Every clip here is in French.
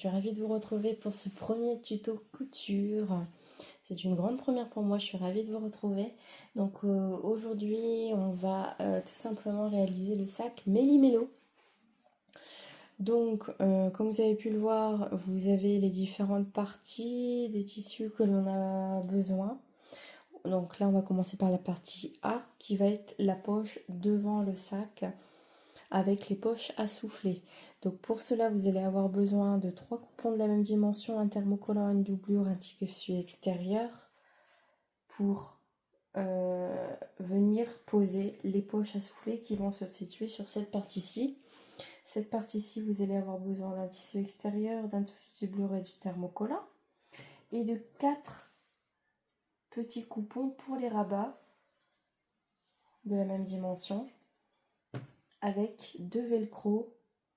suis ravie de vous retrouver pour ce premier tuto couture. C'est une grande première pour moi, je suis ravie de vous retrouver. Donc aujourd'hui on va tout simplement réaliser le sac Méli-Mélo. Donc comme vous avez pu le voir, vous avez les différentes parties des tissus que l'on a besoin. Donc là on va commencer par la partie A qui va être la poche devant le sac, avec les poches à souffler. Donc pour cela vous allez avoir besoin de 3 coupons de la même dimension, un thermocollant, une doublure, un tissu extérieur pour venir poser les poches à souffler qui vont se situer sur cette partie-ci. Cette partie-ci, vous allez avoir besoin d'un tissu extérieur, d'un tissu doublure et du thermocollant, et de 4 petits coupons pour les rabats de la même dimension, avec 2 velcro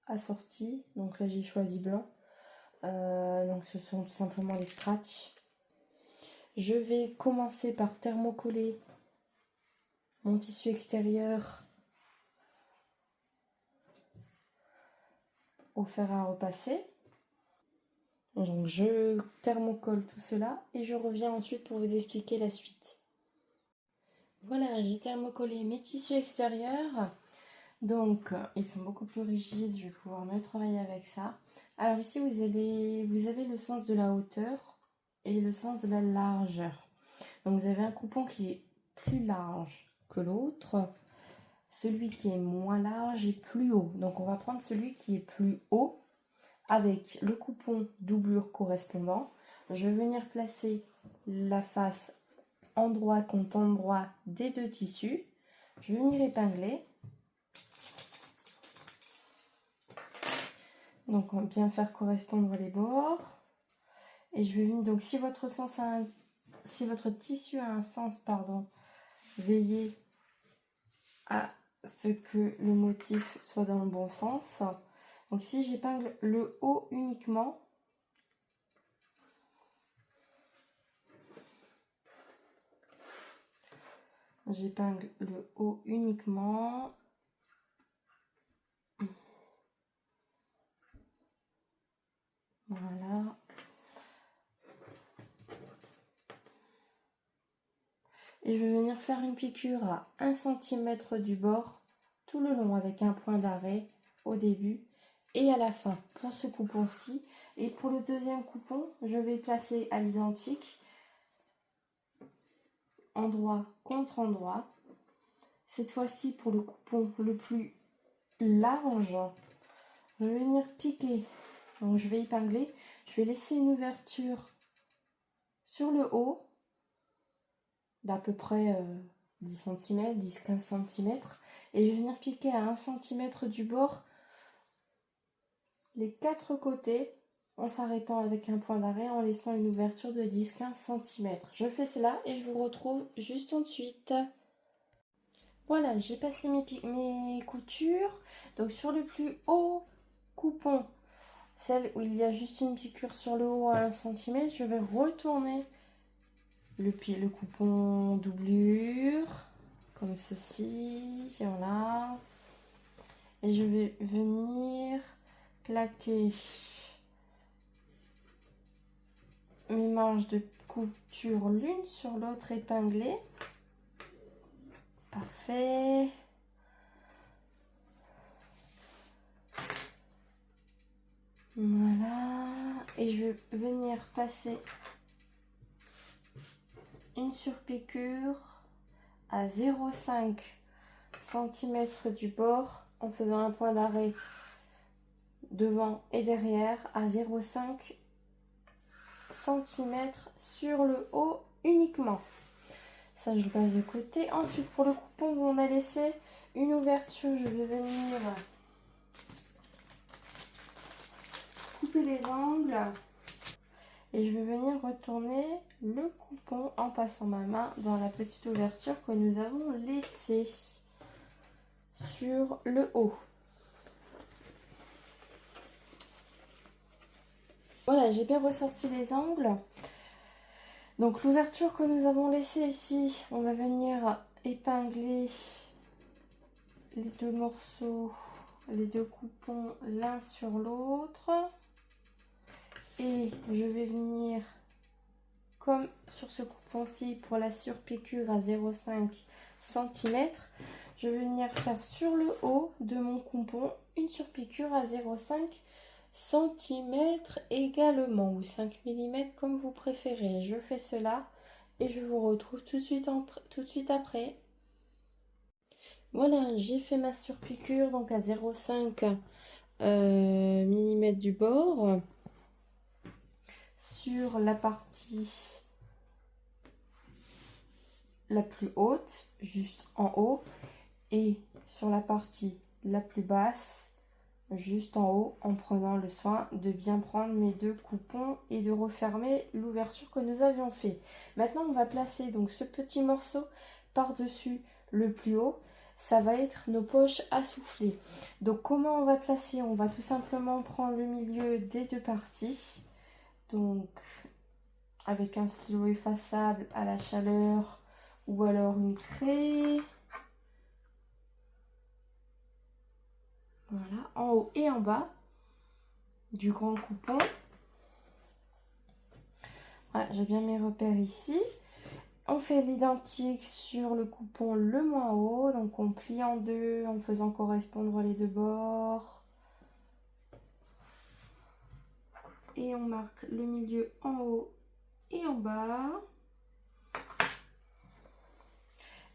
assortis. Donc là j'ai choisi blanc, donc ce sont tout simplement les scratchs. Je vais commencer par thermocoller mon tissu extérieur au fer à repasser. Donc je thermocolle tout cela et je reviens ensuite pour vous expliquer la suite. Voilà, j'ai thermocollé mes tissus extérieurs. Donc ils sont beaucoup plus rigides, je vais pouvoir mieux travailler avec ça. Alors ici vous avez le sens de la hauteur et le sens de la largeur. Donc vous avez un coupon qui est plus large que l'autre. Celui qui est moins large est plus haut. Donc on va prendre celui qui est plus haut avec le coupon doublure correspondant. Je vais venir placer la face endroit contre endroit des deux tissus. Je vais venir épingler. Donc on va bien faire correspondre les bords. Et je vais venir, donc si votre tissu a un sens, veillez à ce que le motif soit dans le bon sens. Donc si j'épingle le haut uniquement, voilà. Et je vais venir faire une piqûre à 1 cm du bord tout le long, avec un point d'arrêt au début et à la fin pour ce coupon-ci. Et pour le deuxième coupon, je vais placer à l'identique, endroit contre endroit. Cette fois-ci, pour le coupon le plus large, je vais venir piquer. Donc je vais épingler, je vais laisser une ouverture sur le haut d'à peu près 10 cm, 10-15 cm, et je vais venir piquer à 1 cm du bord les 4 côtés, en s'arrêtant avec un point d'arrêt, en laissant une ouverture de 10-15 cm. Je fais cela et je vous retrouve juste ensuite. Voilà, j'ai passé mes coutures. Donc sur le plus haut coupon, celle où il y a juste une piqûre sur le haut à 1 cm, je vais retourner le coupon doublure comme ceci, voilà, et je vais venir plaquer mes manches de couture l'une sur l'autre épinglée. Parfait. Voilà, et je vais venir passer une surpiqûre à 0,5 cm du bord, en faisant un point d'arrêt devant et derrière à 0,5 cm sur le haut uniquement. Ça, je le passe de côté. Ensuite, pour le coupon où on a laissé une ouverture, je vais venir couper les angles et je vais venir retourner le coupon en passant ma main dans la petite ouverture que nous avons laissée sur le haut. Voilà, j'ai bien ressorti les angles. Donc l'ouverture que nous avons laissée ici, on va venir épingler les deux morceaux, les deux coupons l'un sur l'autre. Et je vais venir, comme sur ce coupon-ci, pour la surpiqûre à 0,5 cm, je vais venir faire sur le haut de mon coupon une surpiqûre à 0,5 cm également, ou 5 mm comme vous préférez. Je fais cela et je vous retrouve tout de suite après. Voilà, j'ai fait ma surpiqûre donc à 0,5 mm du bord sur la partie la plus haute, juste en haut, et sur la partie la plus basse, juste en haut, en prenant le soin de bien prendre mes deux coupons et de refermer l'ouverture que nous avions fait. Maintenant, on va placer donc ce petit morceau par-dessus le plus haut. Ça va être nos poches à souffler. Donc, comment on va placer? On va tout simplement prendre le milieu des deux parties. Donc, avec un stylo effaçable à la chaleur ou alors une craie. Voilà, en haut et en bas du grand coupon. Voilà, j'ai bien mes repères ici. On fait l'identique sur le coupon le moins haut. Donc on plie en deux en faisant correspondre les deux bords. Et on marque le milieu en haut et en bas.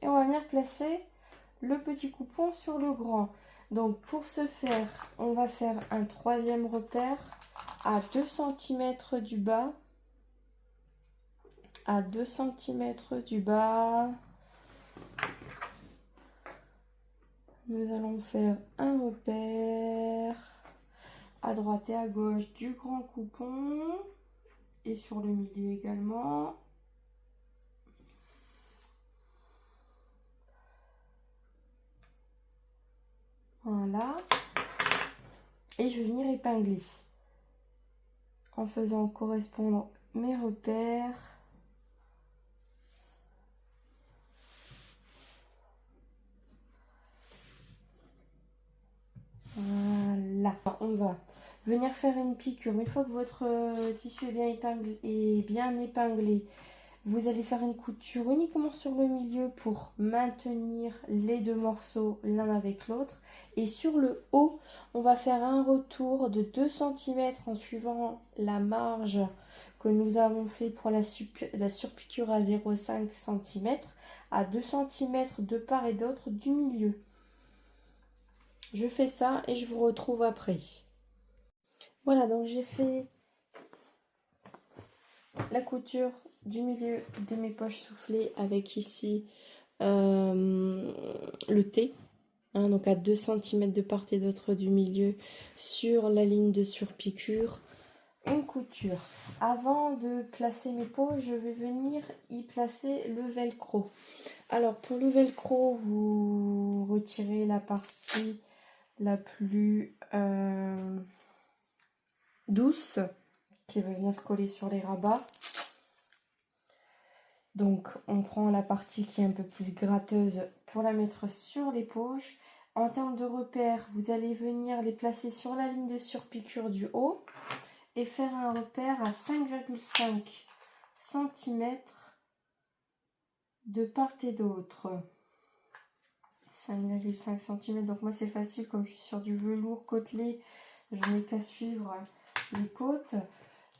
Et on va venir placer le petit coupon sur le grand. Donc pour ce faire, on va faire un troisième repère à 2 cm du bas. À 2 cm du bas. Nous allons faire un repère à droite et à gauche du grand coupon et sur le milieu également. Voilà. Et je vais venir épingler en faisant correspondre mes repères. Voilà. On va venir faire une piqûre. Une fois que votre tissu est bien épinglé, vous allez faire une couture uniquement sur le milieu pour maintenir les deux morceaux l'un avec l'autre. Et sur le haut, on va faire un retour de 2 cm en suivant la marge que nous avons fait pour la surpiqûre à 0,5 cm à 2 cm de part et d'autre du milieu. Je fais ça et je vous retrouve après. Voilà, donc j'ai fait la couture du milieu de mes poches soufflées avec ici le T, hein, donc à 2 cm de part et d'autre du milieu sur la ligne de surpiqûre, une couture. Avant de placer mes poches, je vais venir y placer le velcro. Alors pour le velcro, vous retirez la partie la plus douce qui va venir se coller sur les rabats. Donc on prend la partie qui est un peu plus gratteuse pour la mettre sur les poches. En termes de repères, vous allez venir les placer sur la ligne de surpiqûre du haut et faire un repère à 5,5 cm de part et d'autre. 5,5 cm, donc moi c'est facile comme je suis sur du velours côtelé, je n'ai qu'à suivre les côtes.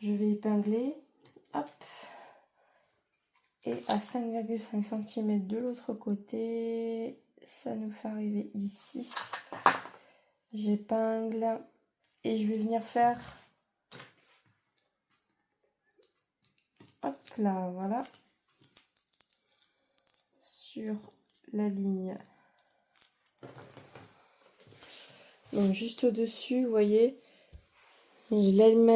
Je vais épingler, hop, et à 5,5 cm de l'autre côté, ça nous fait arriver ici. J'épingle et je vais venir faire, hop là, voilà, sur la ligne. Donc juste au-dessus, vous voyez, ma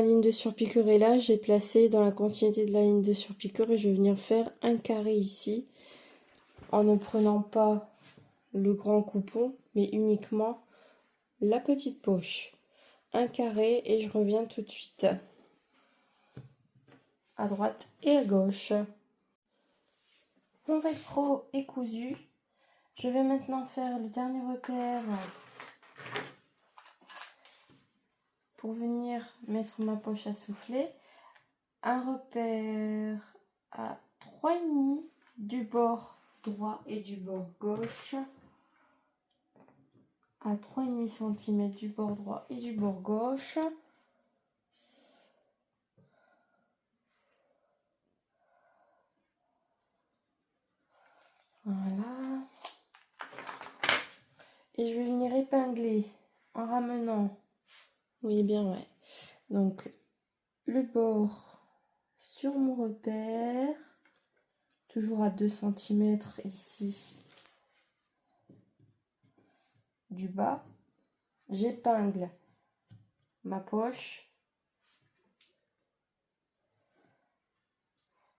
ligne de surpiqûre est là, j'ai placé dans la continuité de la ligne de surpiqûre et je vais venir faire un carré ici en ne prenant pas le grand coupon mais uniquement la petite poche. Un carré et je reviens tout de suite à droite et à gauche. Mon velcro est cousu. Je vais maintenant faire le dernier repère pour venir mettre ma poche à souffler, un repère à 3,5 du bord droit et du bord gauche, à 3,5 cm du bord droit et du bord gauche. Voilà. Et je vais venir épingler en ramenant, vous voyez bien, ouais. Donc, le bord sur mon repère, toujours à 2 cm ici du bas. J'épingle ma poche.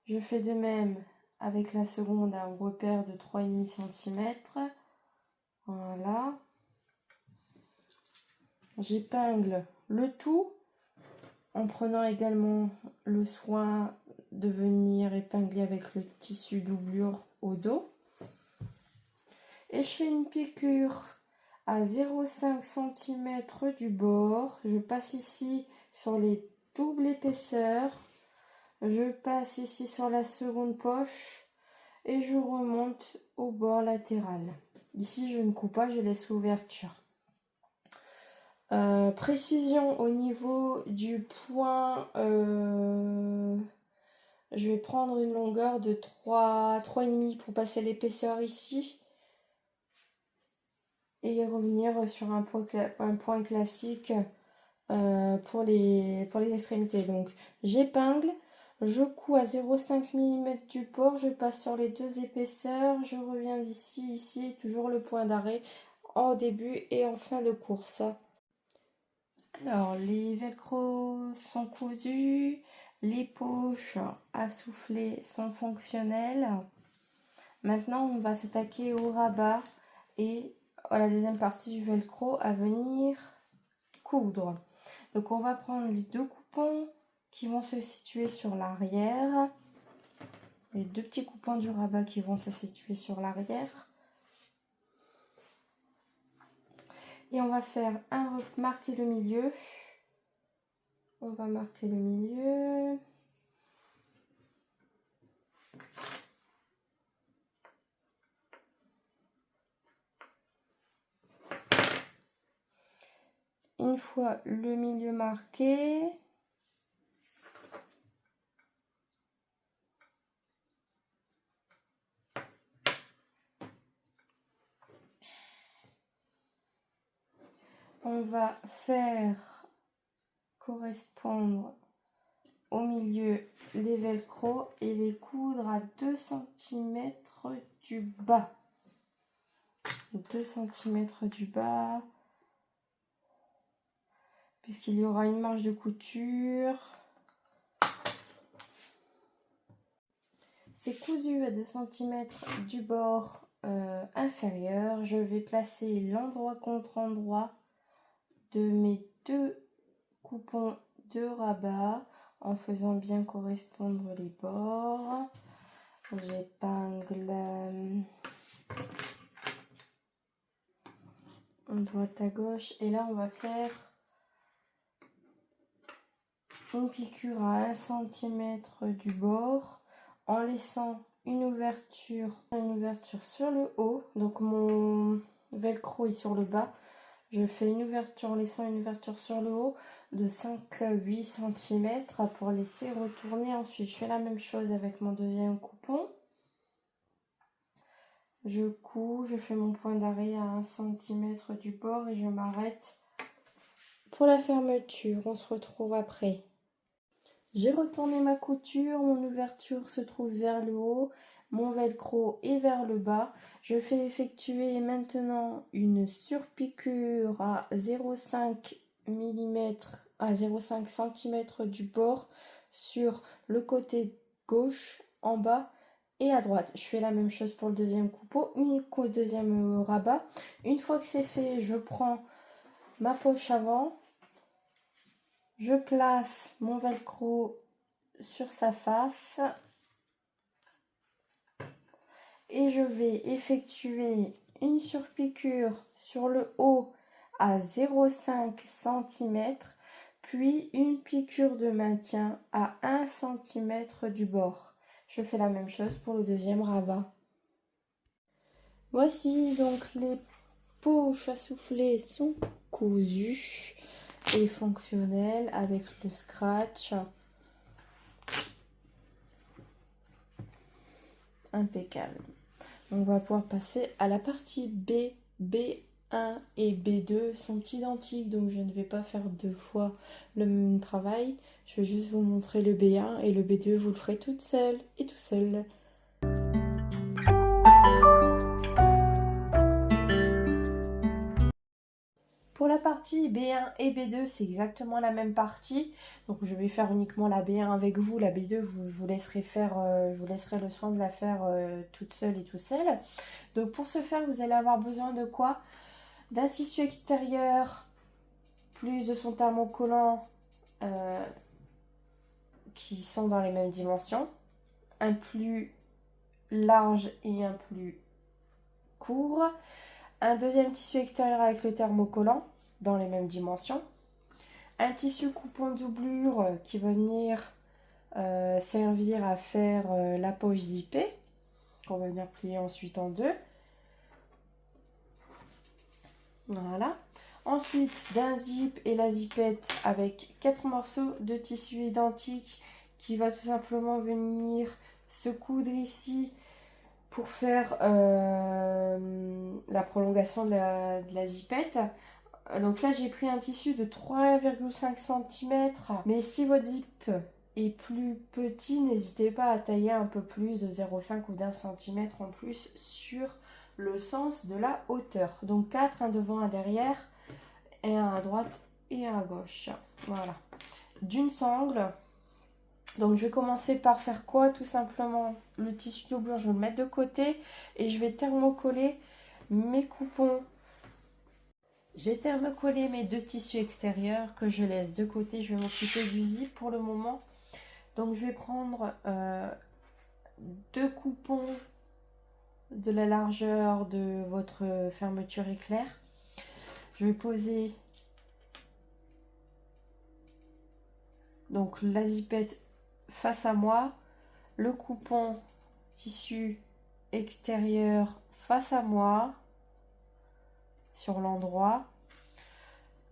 Je fais de même avec la seconde à un repère de 3,5 cm. Voilà. J'épingle le tout en prenant également le soin de venir épingler avec le tissu doublure au dos. Et je fais une piqûre à 0,5 cm du bord. Je passe ici sur les doubles épaisseurs. Je passe ici sur la seconde poche et je remonte au bord latéral. Ici, je ne coupe pas, je laisse l'ouverture. Précision au niveau du point, je vais prendre une longueur de 3,5 pour passer l'épaisseur ici et revenir sur un point classique pour les extrémités. Donc j'épingle, je couds à 0,5 mm du bord, je passe sur les deux épaisseurs, je reviens d'ici, ici, toujours le point d'arrêt en début et en fin de course. Alors, les velcro sont cousus, les poches à souffler sont fonctionnelles. Maintenant, on va s'attaquer au rabat et à la deuxième partie du velcro à venir coudre. Donc, on va prendre les deux coupons qui vont se situer sur l'arrière. Les deux petits coupons du rabat qui vont se situer sur l'arrière. Et on va faire marquer le milieu. On va marquer le milieu. Une fois le milieu marqué, on va faire correspondre au milieu les velcro et les coudre à 2 cm du bas. 2 cm du bas, puisqu'il y aura une marge de couture. C'est cousu à 2 cm du bord inférieur. Je vais placer l'endroit contre endroit de mes deux coupons de rabat en faisant bien correspondre les bords. J'épingle de droite à gauche et là on va faire une piqûre à 1 cm du bord en laissant une ouverture sur le haut. Donc mon velcro est sur le bas. Je fais une ouverture en laissant une ouverture sur le haut de 5 à 8 cm pour laisser retourner ensuite. Je fais la même chose avec mon deuxième coupon. Je couds, je fais mon point d'arrêt à 1 cm du bord et je m'arrête pour la fermeture. On se retrouve après. J'ai retourné ma couture, mon ouverture se trouve vers le haut, mon velcro est vers le bas. Je fais effectuer maintenant une surpiqûre à 0,5 mm, à 0,5 cm du bord sur le côté gauche en bas et à droite. Je fais la même chose pour le deuxième coupon, deuxième rabat. Une fois que c'est fait, je prends ma poche avant. Je place mon velcro sur sa face et je vais effectuer une surpiqûre sur le haut à 0,5 cm puis une piqûre de maintien à 1 cm du bord. Je fais la même chose pour le deuxième rabat. Voici donc les poches à souffler sont cousues et fonctionnelles avec le scratch. Impeccable. On va pouvoir passer à la partie B. B1 et B2 sont identiques, donc je ne vais pas faire deux fois le même travail. Je vais juste vous montrer le B1 et le B2, vous le ferez toute seule et tout seul. Pour la partie B1 et B2, c'est exactement la même partie. Donc je vais faire uniquement la B1 avec vous. La B2, je vous laisserai le soin de la faire toute seule et tout seul. Donc pour ce faire, vous allez avoir besoin de quoi? D'un tissu extérieur, plus de son thermocollant qui sont dans les mêmes dimensions. Un plus large et un plus court. Un deuxième tissu extérieur avec le thermocollant dans les mêmes dimensions. Un tissu coupon doublure qui va venir servir à faire la poche zippée, qu'on va venir plier ensuite en deux. Voilà. Ensuite, d'un zip et la zippette avec 4 morceaux de tissu identiques qui va tout simplement venir se coudre ici pour faire la prolongation de la zippette. Donc là, j'ai pris un tissu de 3,5 cm. Mais si votre zip est plus petit, n'hésitez pas à tailler un peu plus de 0,5 ou d'1 cm en plus sur le sens de la hauteur. Donc 4, un devant, un derrière, et un à droite et un à gauche. Voilà. D'une sangle. Donc je vais commencer par faire quoi? Tout simplement, le tissu doublure, je vais le mettre de côté et je vais thermocoller mes coupons. J'ai thermocollé mes deux tissus extérieurs que je laisse de côté. Je vais m'occuper du zip pour le moment. Donc je vais prendre deux coupons de la largeur de votre fermeture éclair. Je vais poser donc la zippette face à moi, le coupon tissu extérieur face à moi sur l'endroit.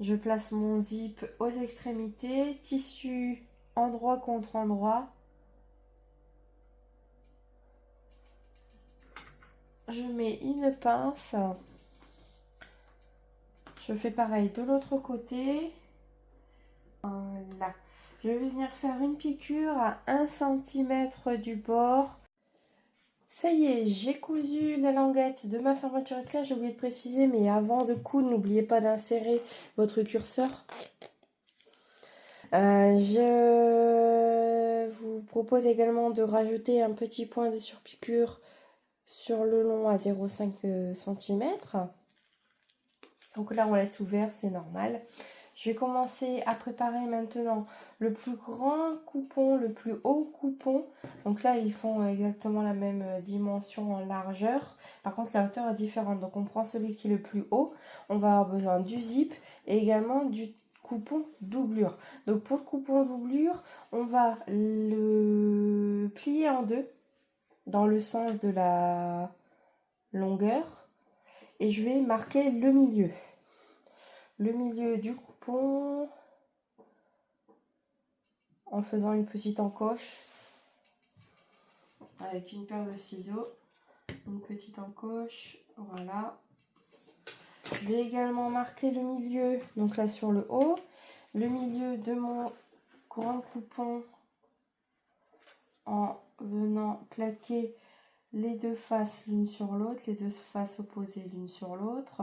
Je place mon zip aux extrémités, tissu endroit contre endroit. Je mets une pince. Je fais pareil de l'autre côté. Voilà. Je vais venir faire une piqûre à 1 cm du bord. Ça y est, j'ai cousu la languette de ma fermeture éclair. J'ai oublié de préciser, mais avant de coudre, n'oubliez pas d'insérer votre curseur. Je vous propose également de rajouter un petit point de surpiqûre sur le long à 0,5 cm. Donc là, on laisse ouvert, c'est normal. Je vais commencer à préparer maintenant le plus grand coupon, le plus haut coupon. Donc là, ils font exactement la même dimension en largeur. Par contre, la hauteur est différente. Donc on prend celui qui est le plus haut. On va avoir besoin du zip et également du coupon doublure. Donc pour le coupon doublure, on va le plier en deux dans le sens de la longueur. Et je vais marquer le milieu. Le milieu du coupon en faisant une petite encoche avec une paire de ciseaux. Une petite encoche, voilà. Je vais également marquer le milieu, donc là sur le haut, le milieu de mon grand coupon en venant plaquer les deux faces l'une sur l'autre, les deux faces opposées l'une sur l'autre.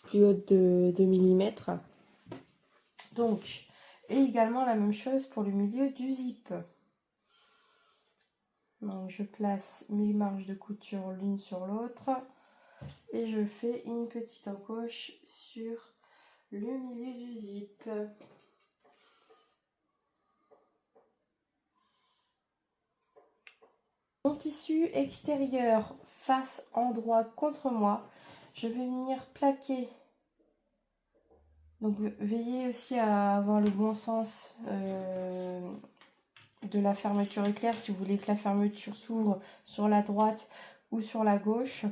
Plus haute de 2 mm. Donc, et également la même chose pour le milieu du zip. Donc je place mes marges de couture l'une sur l'autre et je fais une petite encoche sur le milieu du zip. Mon tissu extérieur face endroit contre moi, je vais venir plaquer Donc veillez aussi à avoir le bon sens de la fermeture éclair si vous voulez que la fermeture s'ouvre sur la droite ou sur la gauche.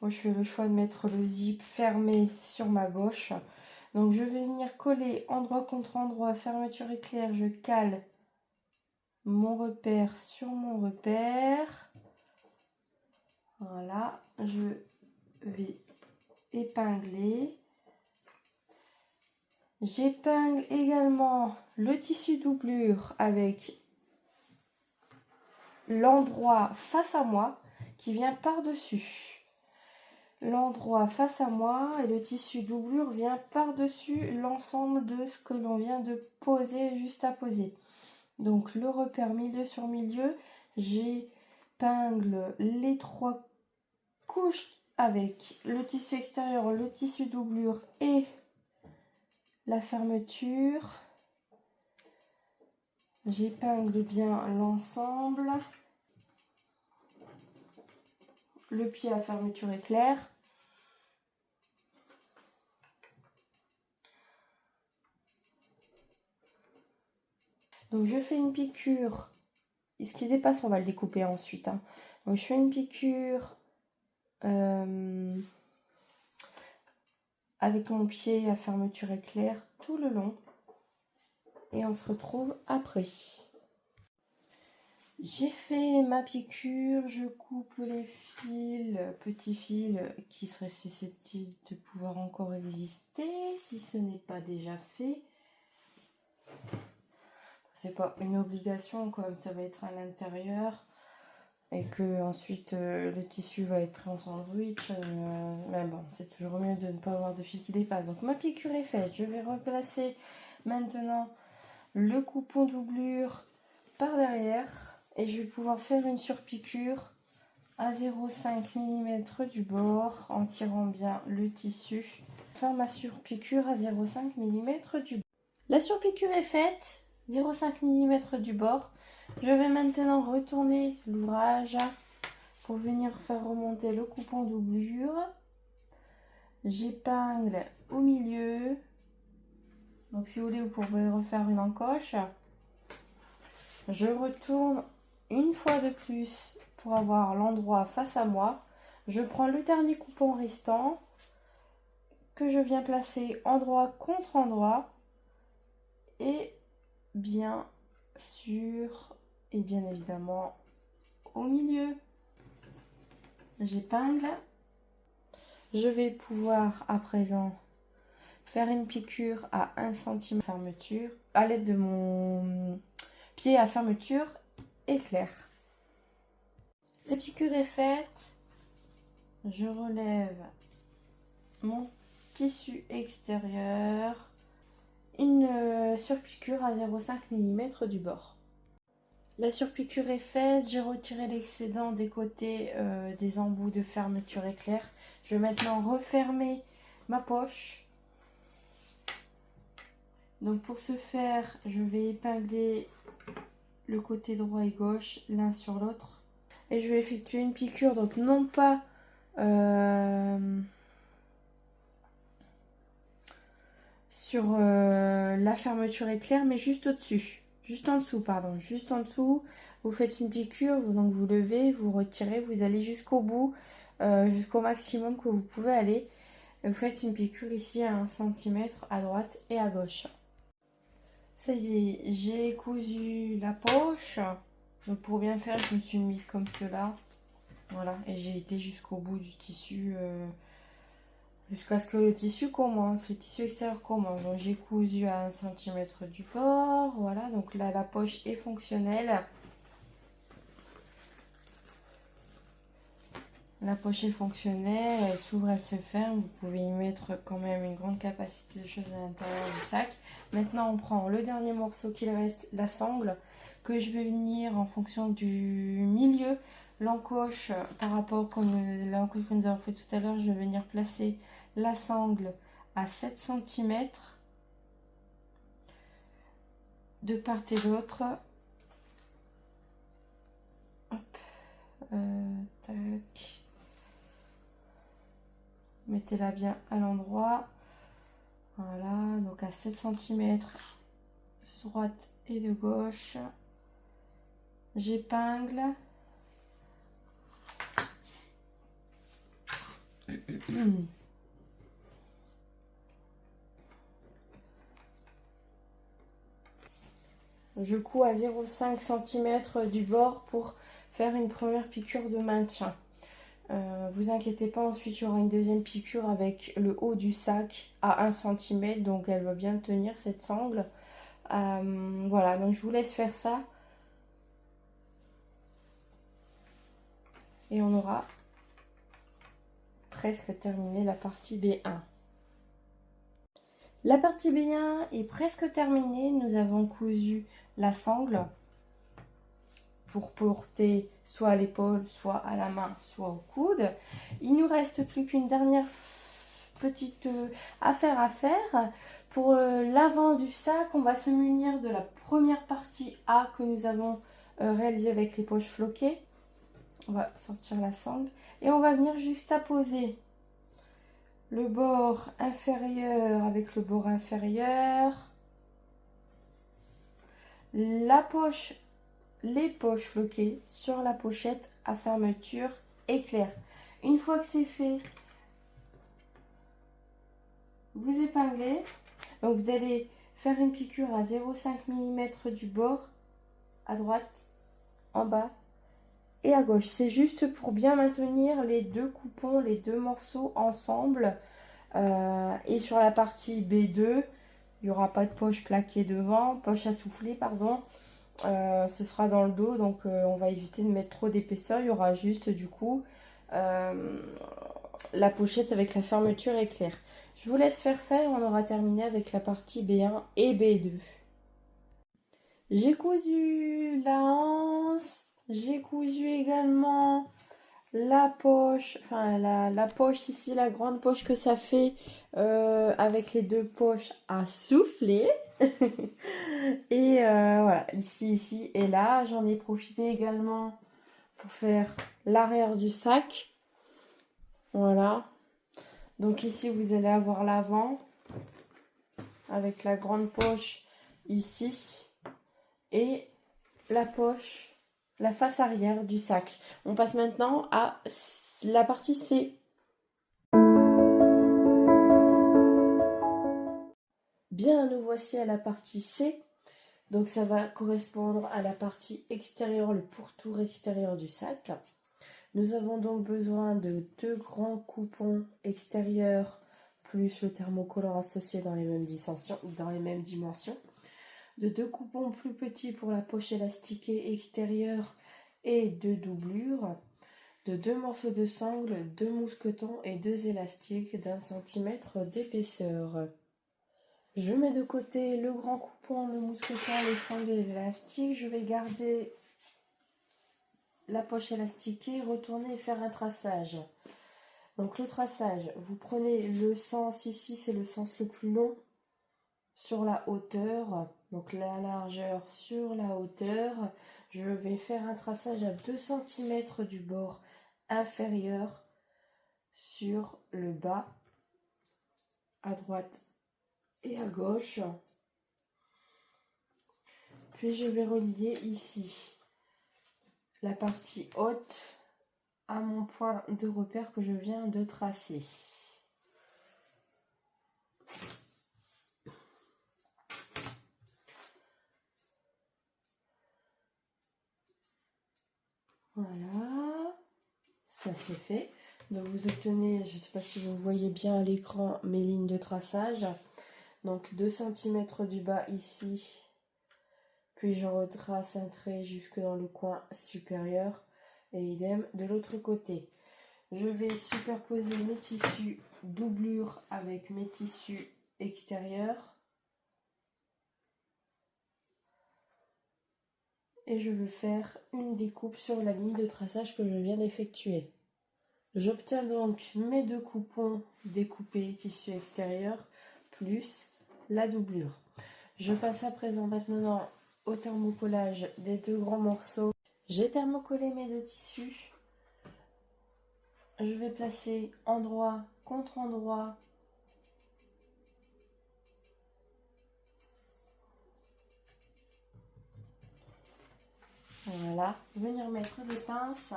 Moi je fais le choix de mettre le zip fermé sur ma gauche. Donc je vais venir coller endroit contre endroit, fermeture éclair, je cale mon repère sur mon repère. Voilà, je vais épingler. J'épingle également le tissu doublure avec l'endroit face à moi qui vient par-dessus. L'endroit face à moi et le tissu doublure vient par-dessus l'ensemble de ce que l'on vient de poser, juste à poser. Donc le repère milieu sur milieu, j'épingle les 3 couches avec le tissu extérieur, le tissu doublure et la fermeture. J'épingle bien l'ensemble. Le pied à fermeture éclair. Donc je fais une piqûre. Et ce qui dépasse, on va le découper ensuite. Hein. Donc je fais une piqûre avec mon pied à fermeture éclair tout le long. Et on se retrouve après. J'ai fait ma piqûre, je coupe les fils, petits fils qui seraient susceptibles de pouvoir encore exister si ce n'est pas déjà fait. C'est pas une obligation comme ça va être à l'intérieur et que ensuite le tissu va être pris en sandwich. Mais bon, c'est toujours mieux de ne pas avoir de fil qui dépasse. Donc ma piqûre est faite. Je vais replacer maintenant le coupon doublure par derrière. Et je vais pouvoir faire une surpiqûre à 0,5 mm du bord en tirant bien le tissu. Faire ma surpiqûre à 0,5 mm du bord. La surpiqûre est faite, 0,5 mm du bord. Je vais maintenant retourner l'ouvrage pour venir faire remonter le coupon doublure. J'épingle au milieu. Donc si vous voulez, vous pouvez refaire une encoche. Je retourne une fois de plus pour avoir l'endroit face à moi. Je prends le dernier coupon restant que je viens placer endroit contre endroit et bien sûr et bien évidemment au milieu. J'épingle. Je vais pouvoir à présent faire une piqûre à 1 cm de fermeture à l'aide de mon pied à fermeture éclair. La piqûre est faite. Je relève mon tissu extérieur, une surpiqûre à 0,5 mm du bord. La surpiqûre est faite, j'ai retiré l'excédent des côtés des embouts de fermeture éclair. Je vais maintenant refermer ma poche. Donc pour ce faire, je vais épingler le côté droit et gauche l'un sur l'autre. Et je vais effectuer une piqûre, donc non pas sur la fermeture éclair, mais juste au-dessus. Juste en dessous, pardon. Juste en dessous, vous faites une piqûre, donc vous levez, vous retirez, vous allez jusqu'au bout, jusqu'au maximum que vous pouvez aller. Et vous faites une piqûre ici à 1 cm à droite et à gauche. Ça y est, j'ai cousu la poche. Donc pour bien faire, je me suis mise comme cela. Voilà, et j'ai été jusqu'au bout du tissu, jusqu'à ce que le tissu commence, le tissu extérieur commence. Donc j'ai cousu à 1 cm du bord. Voilà, donc là la poche est fonctionnelle. La poche est fonctionnelle, elle s'ouvre, elle se ferme. Vous pouvez y mettre quand même une grande capacité de choses à l'intérieur du sac. Maintenant, on prend le dernier morceau qu'il reste, la sangle, que je vais venir en fonction du milieu. L'encoche, par rapport comme l'encoche que nous avons fait tout à l'heure, je vais venir placer la sangle à 7 cm de part et d'autre. Hop, tac. Mettez-la bien à l'endroit. Voilà, donc à 7 cm de droite et de gauche. J'épingle. Je couds à 0,5 cm du bord pour faire une première piqûre de maintien. Vous inquiétez pas, ensuite il y aura une deuxième piqûre avec le haut du sac à 1 cm, donc elle va bien tenir cette sangle. Voilà, donc je vous laisse faire ça. Et on aura presque terminé la partie B1. La partie B1 est presque terminée. Nous avons cousu la sangle pour porter soit à l'épaule, soit à la main, soit au coude. Il nous reste plus qu'une dernière petite affaire à faire. Pour l'avant du sac, on va se munir de la première partie A que nous avons réalisée avec les poches floquées. On va sortir la sangle et on va venir juste apposer le bord inférieur avec le bord inférieur, la poche, les poches floquées sur la pochette à fermeture éclair. Une fois que c'est fait, vous épinglez. Donc vous allez faire une piqûre à 0,5 mm du bord, à droite, en bas et à gauche. C'est juste pour bien maintenir les deux coupons, les deux morceaux ensemble. Et sur la partie B2, il n'y aura pas de poche plaquée devant, poche à souffler, pardon. Ce sera dans le dos, donc on va éviter de mettre trop d'épaisseur. Il y aura juste du coup la pochette avec la fermeture éclair. Je vous laisse faire ça et on aura terminé avec la partie B1 et B2. J'ai cousu la hanse, j'ai cousu également la poche, enfin la poche ici, la grande poche que ça fait avec les deux poches à souffler. Et voilà, ici et là, j'en ai profité également pour faire l'arrière du sac. Voilà. Donc ici, vous allez avoir l'avant avec la grande poche ici et la poche, la face arrière du sac. On passe maintenant à la partie C. Bien, nous voici à la partie C. Donc ça va correspondre à la partie extérieure, le pourtour extérieur du sac. Nous avons donc besoin de deux grands coupons extérieurs plus le thermocollant associé dans les mêmes dimensions, de deux coupons plus petits pour la poche élastiquée extérieure et deux doublures, de deux morceaux de sangle, deux mousquetons et deux élastiques d'1 cm d'épaisseur. Je mets de côté le grand coupon, le mousqueton, les sangles et l'élastique. Je vais garder la poche élastiquée, retourner et faire un traçage. Donc le traçage, vous prenez le sens ici, c'est le sens le plus long sur la hauteur. Donc la largeur sur la hauteur. Je vais faire un traçage à 2 cm du bord inférieur sur le bas à droite et à gauche. Puis je vais relier ici la partie haute à mon point de repère que je viens de tracer. Voilà, ça c'est fait. Donc vous obtenez, je ne sais pas si vous voyez bien à l'écran mes lignes de traçage. Donc 2 cm du bas ici, puis je retrace un trait jusque dans le coin supérieur et idem de l'autre côté. Je vais superposer mes tissus doublure avec mes tissus extérieurs. Et je veux faire une découpe sur la ligne de traçage que je viens d'effectuer. J'obtiens donc mes deux coupons découpés tissu extérieur plus la doublure. Je passe à présent maintenant au thermocollage des deux grands morceaux. J'ai thermocollé mes deux tissus. Je vais placer endroit contre endroit Voilà, venir mettre des pinces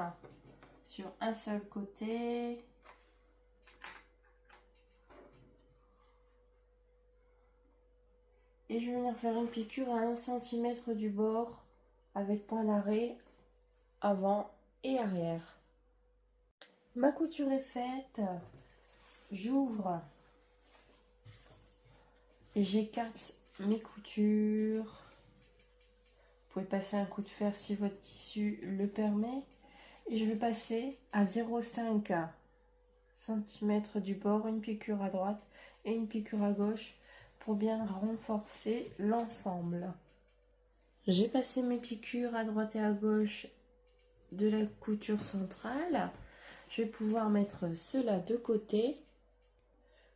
sur un seul côté. Et je vais venir faire une piqûre à 1 cm du bord avec point d'arrêt avant et arrière. Ma couture est faite. J'ouvre et j'écarte mes coutures. Vous pouvez passer un coup de fer si votre tissu le permet. Et je vais passer à 0,5 cm du bord, une piqûre à droite et une piqûre à gauche pour bien renforcer l'ensemble. J'ai passé mes piqûres à droite et à gauche de la couture centrale. Je vais pouvoir mettre cela de côté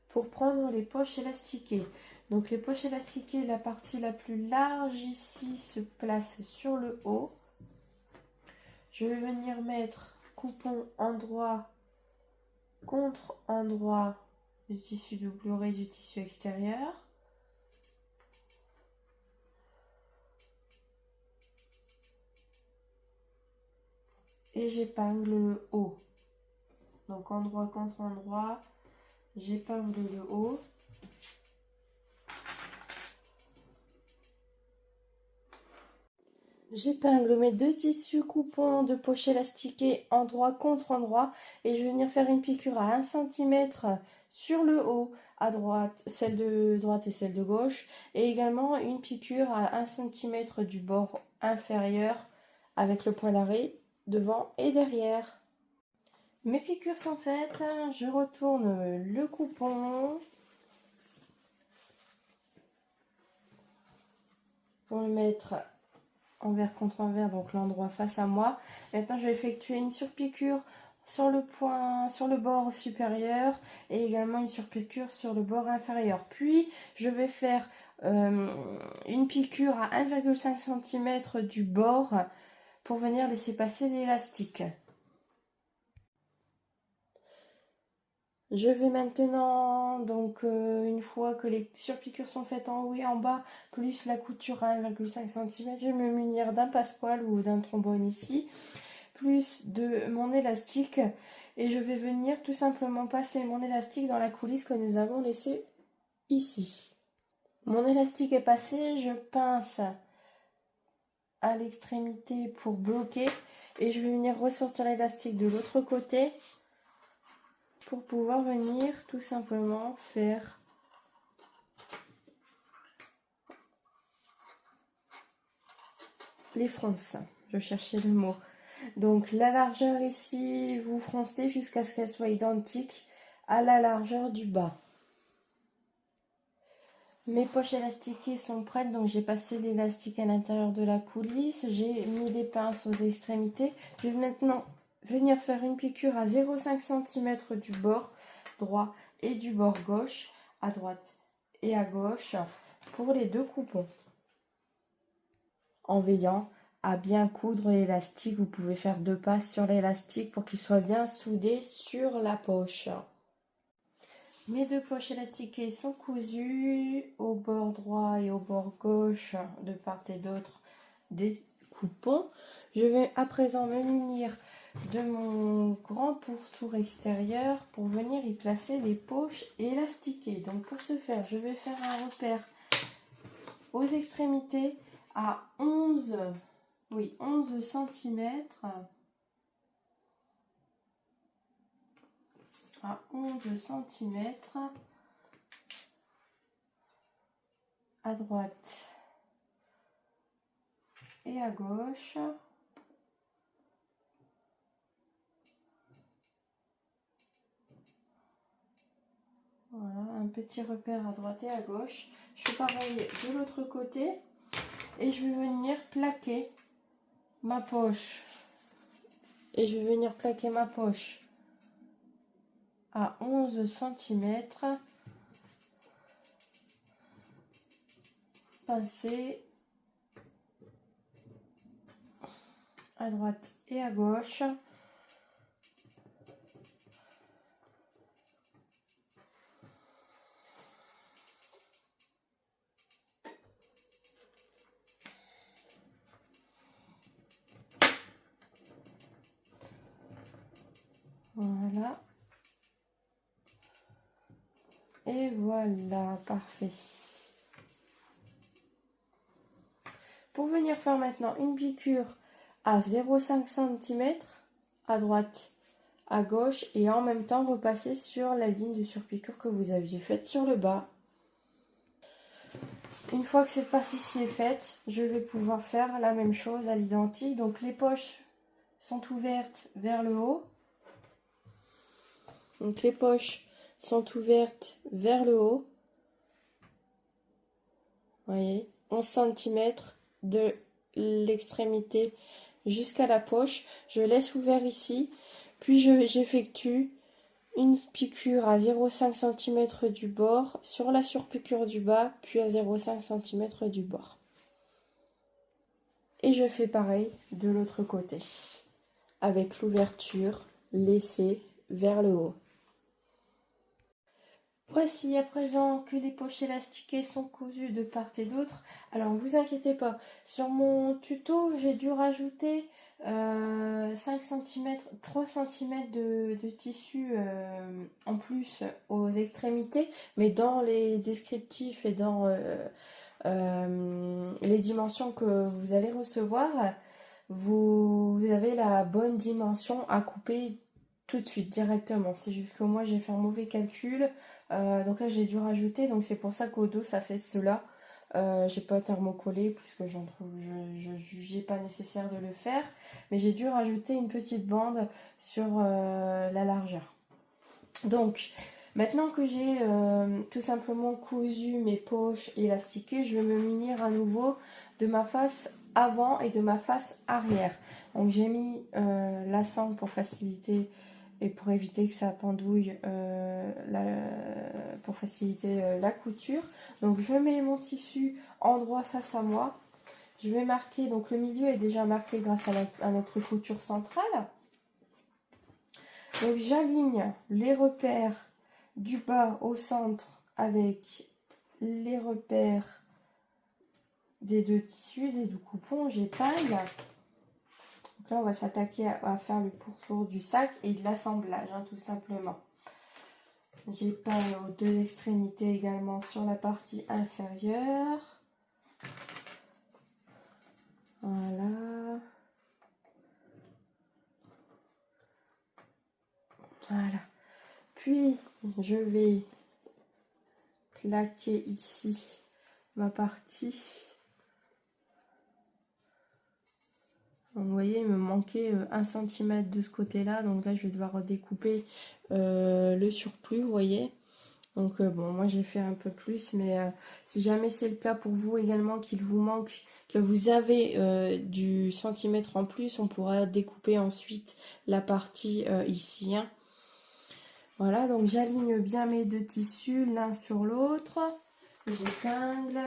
pour prendre les poches élastiquées. Donc les poches élastiquées, la partie la plus large ici se place sur le haut. Je vais venir mettre coupon endroit contre endroit du tissu doubluré du tissu extérieur. Et j'épingle le haut. Donc endroit contre endroit, j'épingle le haut. J'épingle mes deux tissus coupons de poche élastiquée endroit contre endroit et je vais venir faire une piqûre à 1 cm sur le haut à droite, celle de droite et celle de gauche, et également une piqûre à 1 cm du bord inférieur avec le point d'arrêt devant et derrière. Mes piqûres sont faites, je retourne le coupon pour le mettre envers contre envers, donc l'endroit face à moi. Maintenant je vais effectuer une surpiqûre sur le point, sur le bord supérieur et également une surpiqûre sur le bord inférieur. Puis je vais faire une piqûre à 1,5 cm du bord pour venir laisser passer l'élastique. Je vais maintenant, donc une fois que les surpiqûres sont faites en haut et en bas, plus la couture à 1,5 cm, je vais me munir d'un passepoil ou d'un trombone ici, plus de mon élastique, et je vais venir tout simplement passer mon élastique dans la coulisse que nous avons laissée ici. Mon élastique est passé, je pince à l'extrémité pour bloquer, et je vais venir ressortir l'élastique de l'autre côté pour pouvoir venir tout simplement faire les fronces. Je cherchais le mot. Donc la largeur ici, vous froncez jusqu'à ce qu'elle soit identique à la largeur du bas. Mes poches élastiquées sont prêtes, donc j'ai passé l'élastique à l'intérieur de la coulisse, j'ai mis des pinces aux extrémités. Je vais maintenant venir faire une piqûre à 0,5 cm du bord droit et du bord gauche, à droite et à gauche, pour les deux coupons. En veillant à bien coudre l'élastique, vous pouvez faire 2 passes sur l'élastique pour qu'il soit bien soudé sur la poche. Mes 2 poches élastiquées sont cousues au bord droit et au bord gauche de part et d'autre des coupons. Je vais à présent me munir de mon grand pourtour extérieur pour venir y placer les poches élastiquées. Donc pour ce faire, je vais faire un repère aux extrémités à 11 cm. À 11 cm à droite et à gauche. Voilà, un petit repère à droite et à gauche. Je fais pareil de l'autre côté et je vais venir plaquer ma poche. Et je vais venir plaquer ma poche à 11 cm. Pincer à droite et à gauche. Voilà. Et voilà, parfait. Pour venir faire maintenant une piqûre à 0,5 cm à droite, à gauche et en même temps repasser sur la ligne de surpiqûre que vous aviez faite sur le bas. Une fois que cette partie-ci est faite, je vais pouvoir faire la même chose à l'identique. Donc les poches sont ouvertes vers le haut. Donc les poches sont ouvertes vers le haut. Vous voyez, 11 cm de l'extrémité jusqu'à la poche. Je laisse ouvert ici, puis j'effectue une piqûre à 0,5 cm du bord sur la surpiqûre du bas, puis à 0,5 cm du bord. Et je fais pareil de l'autre côté, avec l'ouverture laissée vers le haut. Voici à présent que les poches élastiquées sont cousues de part et d'autre. Alors ne vous inquiétez pas, sur mon tuto j'ai dû rajouter 5 cm, 3 cm de tissu en plus aux extrémités, mais dans les descriptifs et dans les dimensions que vous allez recevoir, vous avez la bonne dimension à couper tout de suite directement. C'est juste que moi j'ai fait un mauvais calcul, donc là j'ai dû rajouter, donc c'est pour ça qu'au dos ça fait cela. J'ai pas thermocollé puisque je jugeais pas nécessaire de le faire, mais j'ai dû rajouter une petite bande sur la largeur. Donc maintenant que j'ai tout simplement cousu mes poches élastiquées, je vais me munir à nouveau de ma face avant et de ma face arrière. Donc j'ai mis la sangle pour faciliter et pour éviter que ça pendouille, pour faciliter la couture. Donc je mets mon tissu endroit face à moi. Je vais marquer, donc le milieu est déjà marqué grâce à notre couture centrale. Donc j'aligne les repères du bas au centre avec les repères des deux tissus, des deux coupons, j'épaille. Donc là on va s'attaquer à faire le pourtour du sac et de l'assemblage, hein, tout simplement. J'épaille aux deux extrémités également sur la partie inférieure. Voilà. Voilà. Puis je vais plaquer ici ma partie. Donc, vous voyez, il me manquait 1 cm de ce côté-là. Donc là, je vais devoir redécouper le surplus, vous voyez. Donc bon, moi j'ai fait un peu plus, mais si jamais c'est le cas pour vous également, qu'il vous manque, que vous avez du centimètre en plus, on pourra découper ensuite la partie ici. Hein. Voilà, donc j'aligne bien mes deux tissus l'un sur l'autre. J'épingle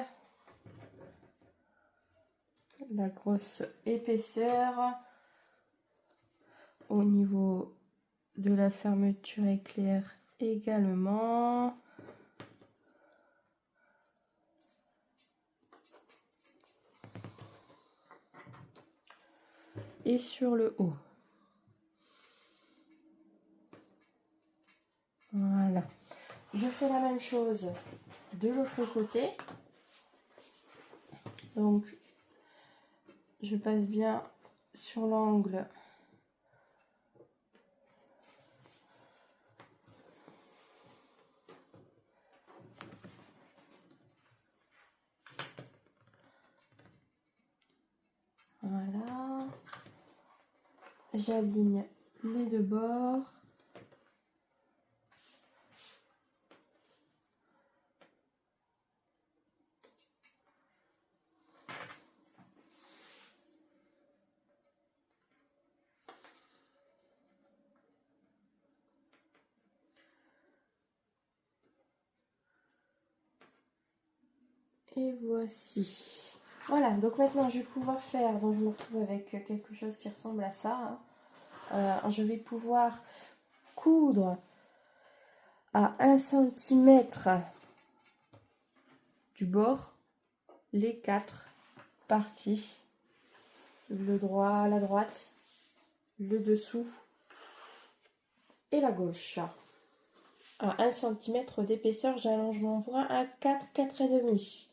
la grosse épaisseur au niveau de la fermeture éclair également. Et sur le haut. Voilà. Je fais la même chose de l'autre côté. Donc, je passe bien sur l'angle. Voilà. J'aligne les deux bords. Et voici. Voilà, donc maintenant je vais pouvoir faire, donc je me retrouve avec quelque chose qui ressemble à ça. Hein. Je vais pouvoir coudre à 1 cm du bord les 4 parties. Le droit à la droite, le dessous et la gauche. À 1 cm d'épaisseur, j'allonge mon bras à 4,5.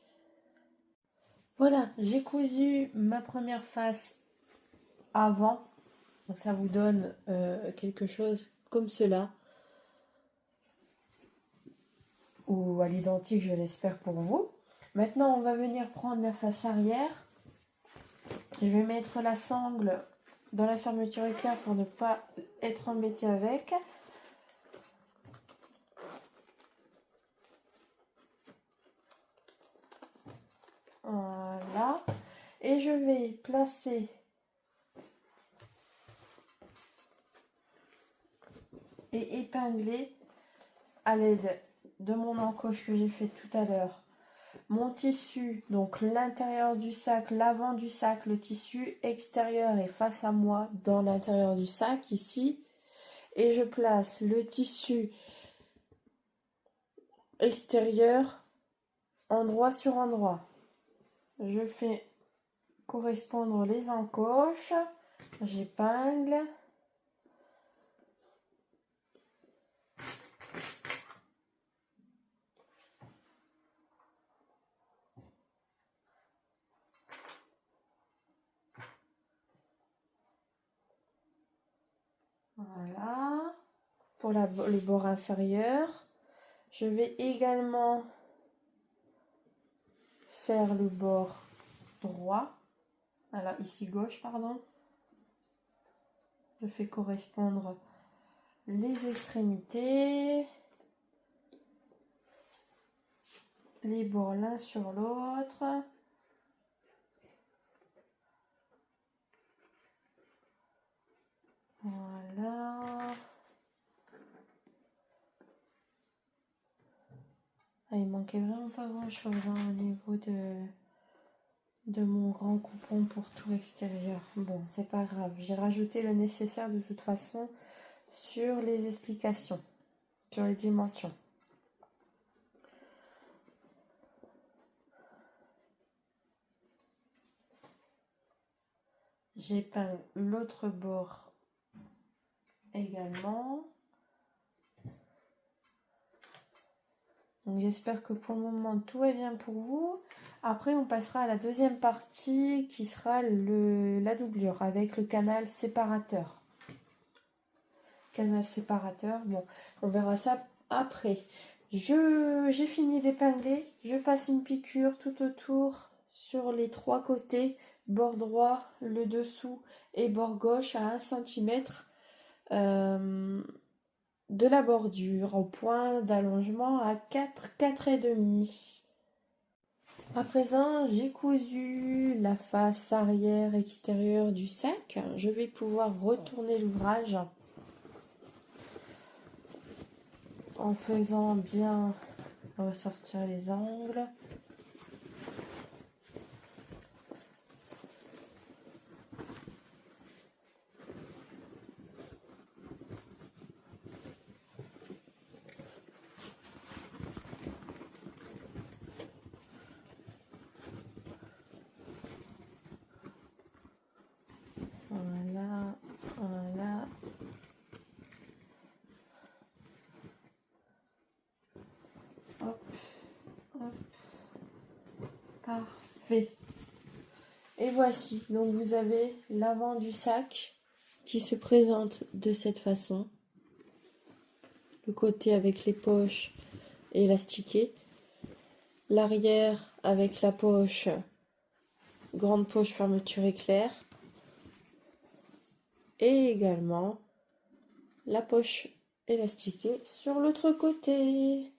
Voilà, j'ai cousu ma première face avant. Donc ça vous donne quelque chose comme cela. Ou à l'identique, je l'espère pour vous. Maintenant, on va venir prendre la face arrière. Je vais mettre la sangle dans la fermeture éclair pour ne pas être embêté avec. Voilà. Et je vais placer et épingler à l'aide de mon encoche que j'ai fait tout à l'heure mon tissu, donc l'intérieur du sac, l'avant du sac, le tissu extérieur est face à moi dans l'intérieur du sac ici, et je place le tissu extérieur endroit sur endroit. Je fais correspondre les encoches, j'épingle. Voilà, pour le bord inférieur. Je vais également faire le bord droit, voilà, ici gauche, pardon. Je fais correspondre les extrémités, les bords l'un sur l'autre. Voilà. Ah, il manquait vraiment pas grand chose au niveau de mon grand coupon pour tout extérieur. Bon, c'est pas grave. J'ai rajouté le nécessaire de toute façon sur les explications, sur les dimensions. J'épingle l'autre bord également. Donc j'espère que pour le moment tout va bien pour vous. Après on passera à la deuxième partie qui sera la doublure avec le canal séparateur. Canal séparateur, bon, on verra ça après. J'ai fini d'épingler, je passe une piqûre tout autour sur les trois côtés, bord droit, le dessous et bord gauche à 1 cm de la bordure au point d'allongement à 4,5. À présent, j'ai cousu la face arrière extérieure du sac. Je vais pouvoir retourner l'ouvrage en faisant bien ressortir les angles. Voilà, voilà. Hop, hop. Parfait. Et voici, donc vous avez l'avant du sac qui se présente de cette façon. Le côté avec les poches élastiquées. L'arrière avec la poche, grande poche fermeture éclair. Et également la poche élastiquée sur l'autre côté.